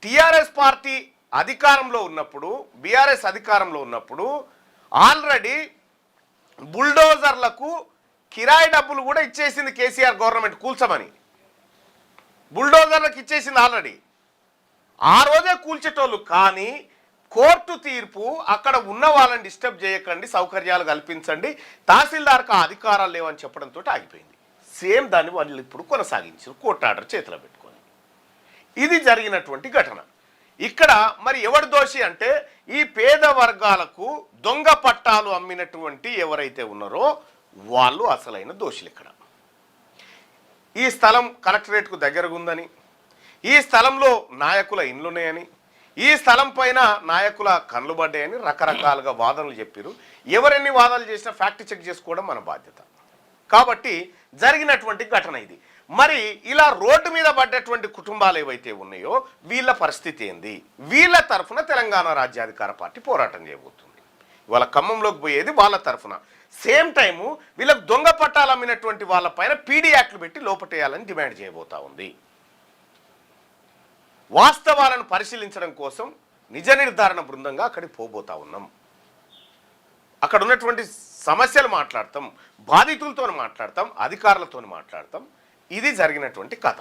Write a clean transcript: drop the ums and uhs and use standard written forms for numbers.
TRS party అధికారంలో ఉన్నప్పుడు, BRS అధికారంలో ఉన్నప్పుడు ఆల్రెడీ బుల్డోజర్లకు కిరాయి డబ్బులు కూడా ఇచ్చేసింది కేసీఆర్ గవర్నమెంట్ కూల్చమని. బుల్డోజర్లకు ఇచ్చేసింది ఆల్రెడీ. ఆ రోజే కూల్చేటోళ్ళు. కానీ కోర్టు తీర్పు అక్కడ ఉన్న వాళ్ళని డిస్టర్బ్ చేయకండి, సౌకర్యాలు కల్పించండి, తహసీల్దార్కు అధికారాలు లేవని చెప్పడంతో ఆగిపోయింది. సేమ్ దాన్ని వాళ్ళు ఇప్పుడు కొనసాగించారు కోర్టు ఆర్డర్ చేతిలో పెట్టుకొని. ఇది జరిగినటువంటి ఘటన. ఇక్కడ మరి ఎవడు దోషి అంటే ఈ పేద వర్గాలకు దొంగ పట్టాలు అమ్మినటువంటి ఎవరైతే ఉన్నారో వాళ్ళు అసలైన దోషులు. ఇక్కడ ఈ స్థలం కలెక్టరేట్కు దగ్గరగా ఉందని, ఈ స్థలంలో నాయకుల ఇండ్లున్నాయని, ఈ స్థలం పైన నాయకుల కళ్ళు పడ్డాయని రకరకాలుగా వాదనలు చెప్పారు. ఎవరెన్ని వాదనలు చేసినా ఫ్యాక్ట్ చెక్ చేసుకోవడం మన బాధ్యత. కాబట్టి జరిగినటువంటి ఘటన ఇది. మరి ఇలా రోడ్డు మీద పడ్డటువంటి కుటుంబాలు ఏవైతే ఉన్నాయో వీళ్ళ పరిస్థితి ఏంది? వీళ్ళ తరఫున తెలంగాణ రాజ్యాధికార పార్టీ పోరాటం చేయబోతుంది. ఇవాళ ఖమ్మంలోకి పోయేది వాళ్ళ తరఫున. సేమ్ టైము వీళ్ళకు దొంగ పట్టాలు అమ్మినటువంటి వాళ్ళ పైన పీడీ యాక్ట్లు పెట్టి లోపటేయాలని డిమాండ్ చేయబోతా ఉంది. వాస్తవాలను పరిశీలించడం కోసం నిజ నిర్ధారణ బృందంగా అక్కడికి పోబోతా ఉన్నాం. అక్కడ ఉన్నటువంటి సమస్యలు మాట్లాడతాం, బాధితులతో మాట్లాడతాం, అధికారులతో మాట్లాడతాం. ఇది జరిగినటువంటి కథ.